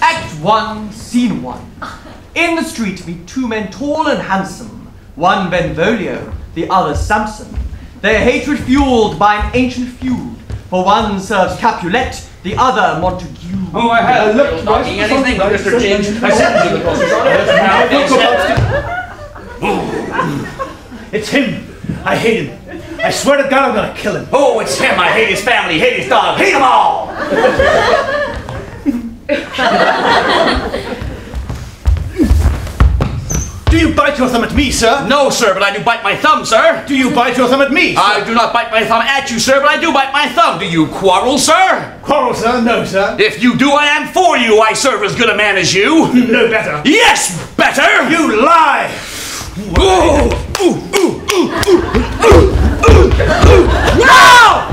Act 1, Scene 1. In the street meet two men tall and handsome, one Benvolio, the other Samson. Their hatred fueled by an ancient feud, for one serves Capulet, the other Montague. Oh, I had looked knocking anything, Mr. James. I sent you the posters on it. It's him. I hate him. I swear to God I'm gonna kill him. Oh, it's him. I hate his family, hate his dog, hate them all. Do you bite your thumb at me, sir? No, sir, but I do bite my thumb, sir. Do you bite your thumb at me, sir? I do not bite my thumb at you, sir, but I do bite my thumb. Do you quarrel, sir? Quarrel, sir? No, sir. If you do, I am for you. I serve as good a man as you. No better. Yes, better. You lie. Ooh, ooh, ooh, ooh, ooh, ooh, ooh. No!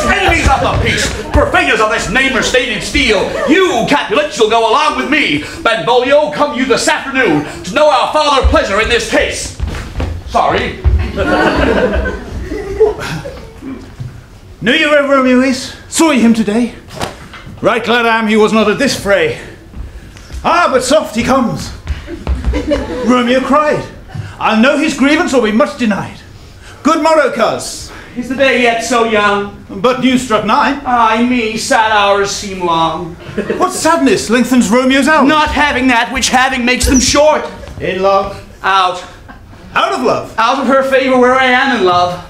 Enemies of the peace, profaners of this name-or-stated steel, you, Capulet, shall go along with me. Benvolio, come you this afternoon to know our farther pleasure in this case. Sorry. Know you where Romeo is? Saw you him today? Right glad I am he was not at this fray. Ah, but soft he comes. Romeo cried, I'll know his grievance or be much denied. Good morrow, cuz. Is the day yet so young? But news struck 9. Ay me, sad hours seem long. What sadness lengthens Romeo's hours? Not having that which having makes them short. In love. Out. Out of love. Out of her favor where I am in love.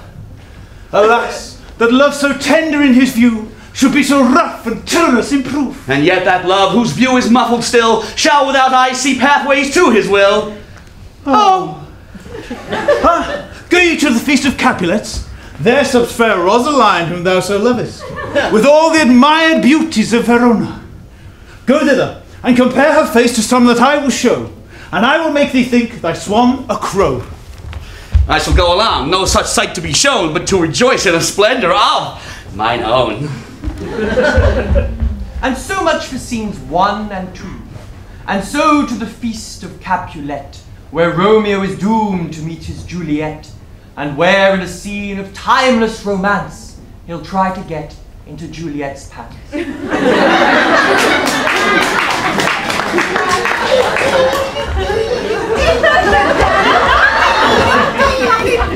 Alas, that love so tender in his view should be so rough and tyrannous in proof. And yet that love, whose view is muffled still, shall without eyes see pathways to his will. Oh. Go ye to the feast of Capulets. There sups fair Rosaline, whom thou so lovest, with all the admired beauties of Verona. Go thither, and compare her face to some that I will show, and I will make thee think thy swan a crow. I shall go along, no such sight to be shown, but to rejoice in the splendor of mine own. And so much for scenes 1 and 2. And so to the feast of Capulet, where Romeo is doomed to meet his Juliet, and where in a scene of timeless romance, he'll try to get into Juliet's pants.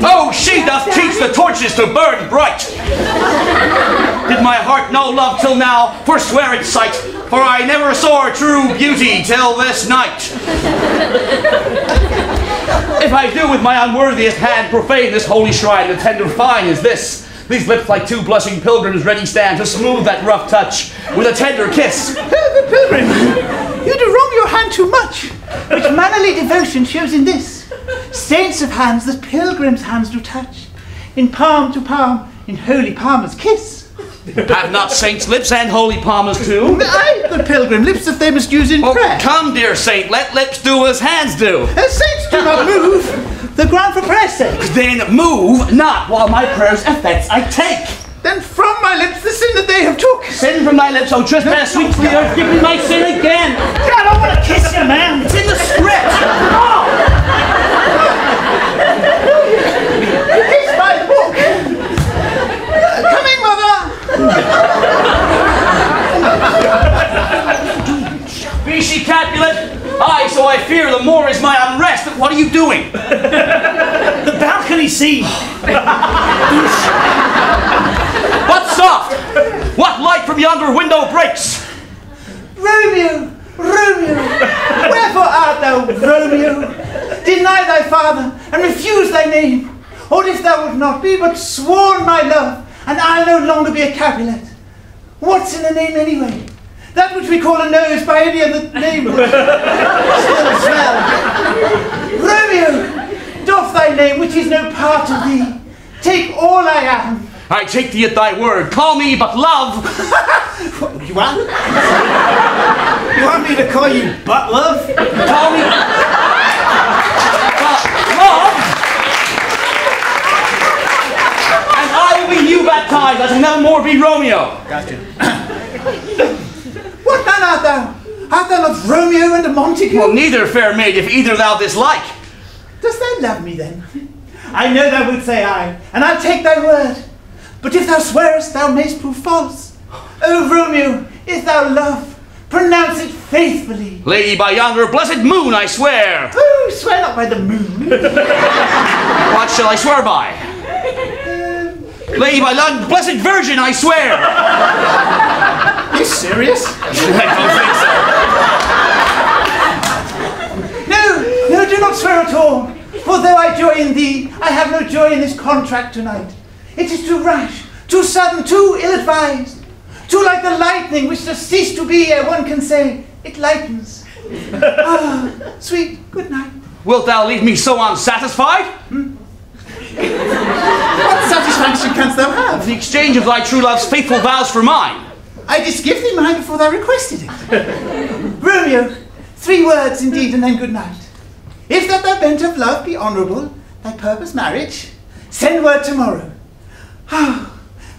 Oh, she doth teach the torches to burn bright. Did my heart know love till now, forswear its sight, for I never saw true beauty till this night. If I do with my unworthiest hand profane this holy shrine, the tender fine is this. These lips like two blushing pilgrims ready stand to smooth that rough touch with a tender kiss. The pilgrim, you do wrong your hand too much, which mannerly devotion shows in this. Saints of hands that pilgrims' hands do touch, in palm to palm, in holy palmer's kiss. Have not saints' lips and holy palmers too? Aye, the pilgrim lips that they must use in prayer. Come, dear saint, let lips do as hands do. As saints do not move the ground for prayer's sake. Then move not while my prayers' effects I take. Then from my lips the sin that they have took. Sin from thy lips, O trespass, sweet sweetheart, give me my sin again. God, I want to kiss you, man. It's in the script. Oh. Kiss my book. Coming, mother. Be she Capulet? Aye, so I fear the more is my unrest. But what are you doing? The balcony scene. What's soft? What light from yonder window breaks? Romeo, Romeo, wherefore art thou, Romeo? Deny thy father and refuse thy name. Or if thou wilt not be but sworn my love, and I'll no longer be a Capulet. What's in a name anyway? That which we call a nose by any other name would still smell. Romeo, doff thy name which is no part of thee. Take all I am. I take thee at thy word. Call me but love. You want? You want me to call you butt love? Call me love. And I will be you baptized. I shall never more be Romeo. Gotcha. What man art thou? Art thou not Romeo and a Montague? Well, neither, fair maid, if either thou dislike. Dost thou love me then? I know thou wilt say aye, and I'll take thy word. But if thou swearest, thou mayst prove false. O Romeo, if thou love, pronounce it faithfully. Lady, by yonder blessed moon, I swear. Oh, swear not by the moon. What shall I swear by? Lady, by the blessed Virgin, I swear. Are you serious? I don't think so. No, do not swear at all. For though I joy in thee, I have no joy in this contract tonight. It is too rash, too sudden, too ill-advised. Too like the lightning which does cease to be ere one can say, it lightens. Ah, sweet, good night. Wilt thou leave me so unsatisfied? What satisfaction canst thou have? The exchange of thy true love's faithful vows for mine. I did give thee mine before thou requested it. Romeo, 3 words indeed, and then good night. If that thy bent of love be honourable, thy purpose marriage, send word tomorrow. Ah,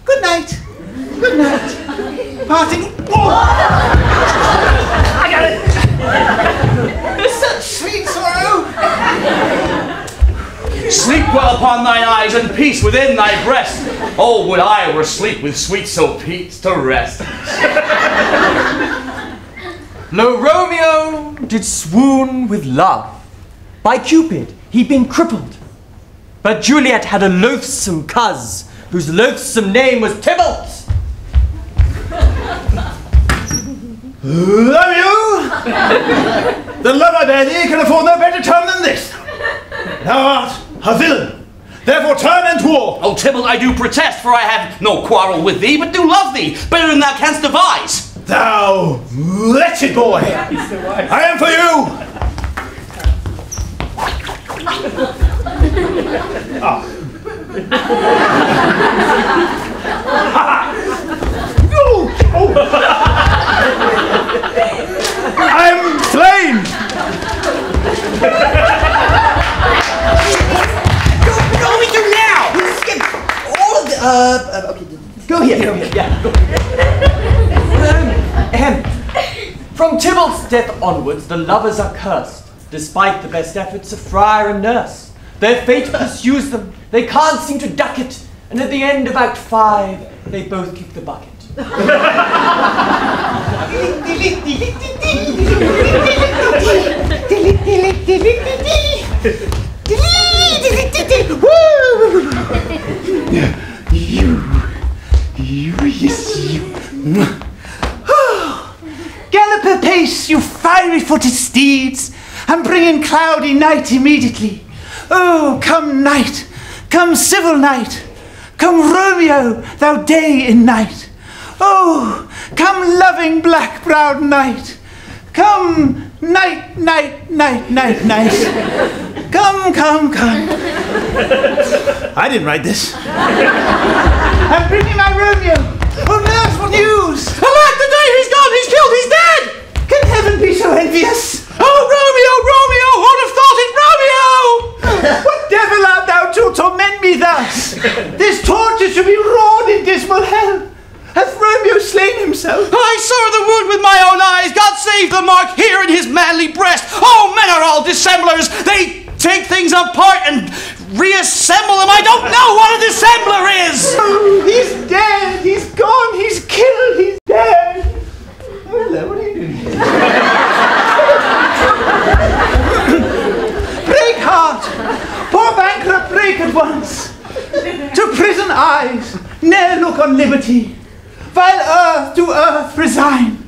good night. Good night. Parting. Oh! I got it. Such sweet sorrow. Sleep well upon thine eyes, and peace within thy breast. Oh, would I were sleep with sweet so peace to rest. Lo Romeo did swoon with love. By Cupid he'd been crippled. But Juliet had a loathsome coz, whose loathsome name was Tybalt. Romeo! The love I bear thee can afford no better term than this. Thou art a villain, therefore turn and war. Oh, Tybalt, I do protest, for I have no quarrel with thee, but do love thee better than thou canst devise. Thou wretched boy! I am for you! I am slain! What do we do now? We skip all of the, okay, go here, yeah, go. From Tybalt's death onwards, the lovers are cursed, despite the best efforts of friar and nurse. Their fate pursues them, they can't seem to duck it, and at the end of Act 5, they both kick the bucket. Gallop apace, you fiery-footed steeds, and bring in cloudy night immediately. Oh, come night, come civil night, come Romeo, thou day in night. Oh, come loving black-browed night, come night, night, night, night, night. Come, come, come. I didn't write this. And bring me my Romeo. Oh, nurse, what news? Alack, the day he's gone, he's killed, he's dead! Can heaven be so envious? Oh, Romeo, Romeo, who'd have thought it, Romeo? What devil art thou to torment me thus? This torture should be roared in dismal hell. Hath Romeo slain himself? I saw the wound with my own eyes. God save the mark here in his manly breast. Oh, men are all dissemblers. They take things apart and reassemble them. I don't know what a dissembler is. Oh, he's dead. He's gone. He's killed. He's dead. Hello, what are you doing here? Break heart. Poor bankrupt, break at once. To prison eyes, ne'er look on liberty. While earth to earth resign,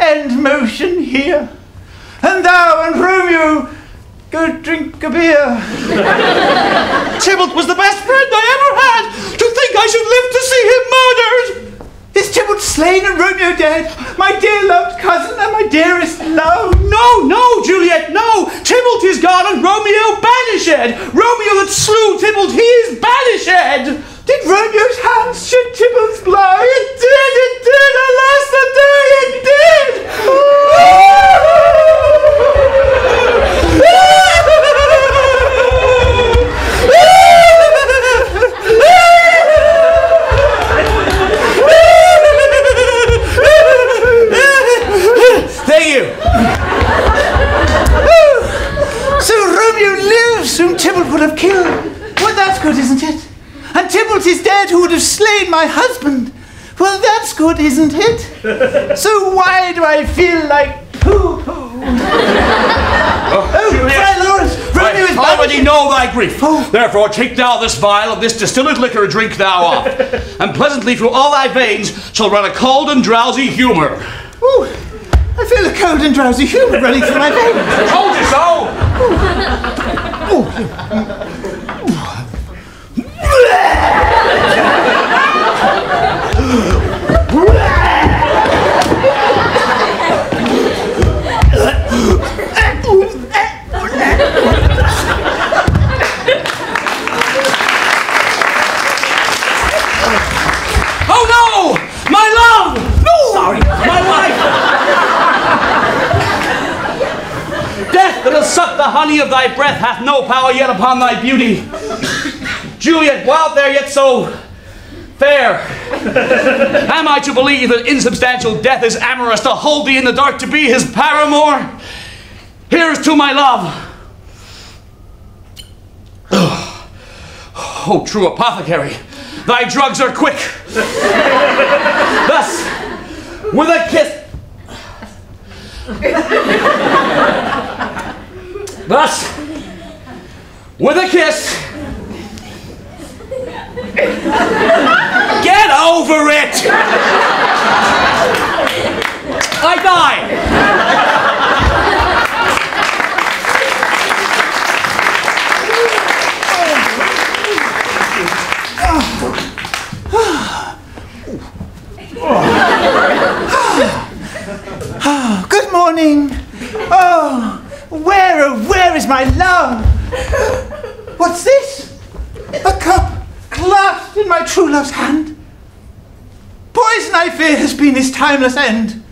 end motion here, and thou and Romeo go drink a beer. Tybalt was the best friend I ever had. To think I should live to see him murdered. Is Tybalt slain and Romeo dead? My dear loved cousin and my dearest love. No, no, Juliet, no. Tybalt is gone and Romeo banished. Romeo that slew Tybalt, he is banished. Did Romeo's hands shed Tybalt's blood? It did, alas the day, it did! So Romeo lives, whom Tybalt would have killed. Well, that's good, isn't it? And Tybalt is dead who would have slain my husband. Well, that's good, isn't it? So why do I feel like poo-poo? Juliet, Lawrence, Romeo is I already know thy grief. Oh. Therefore, take thou this vial of this distilled liquor, drink thou off, and pleasantly through all thy veins shall run a cold and drowsy humour. Ooh, I feel a cold and drowsy humour running through my veins. I told you so! Oh no! My love! No! Sorry, my wife! Death that has sucked the honey of thy breath hath no power yet upon thy beauty. Juliet, wilt there yet so fair? Am I to believe that insubstantial death is amorous to hold thee in the dark to be his paramour? Here's to my love. Oh, true apothecary, thy drugs are quick. Thus, with a kiss. Thus, with a kiss. Get over it! I die! Good morning. Oh, where is my love? What's this? A cup clasped in my true love's hand. Poison, I fear, has been his timeless end.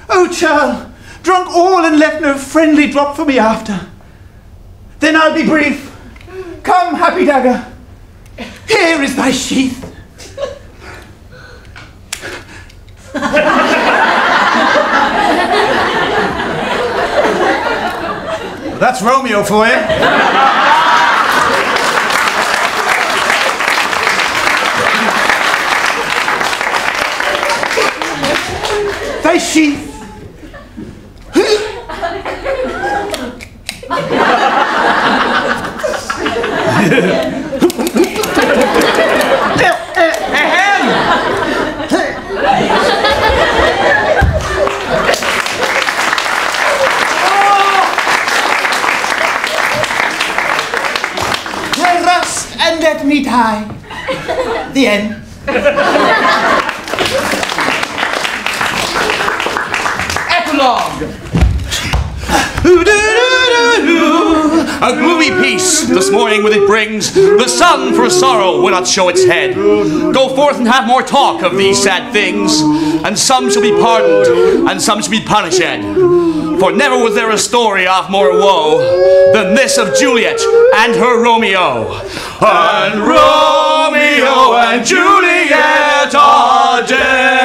Oh, churl, drunk all and left no friendly drop for me after. Then I'll be brief. Come, happy dagger, here is thy sheath. That's Romeo for you. Thy sheath. And let me die. The end. Epilogue. A gloomy peace this morning with it brings. The sun for sorrow will not show its head. Go forth and have more talk of these sad things, and some shall be pardoned, and some shall be punished. For never was there a story of more woe than this of Juliet and her Romeo. And Romeo and Juliet are dead.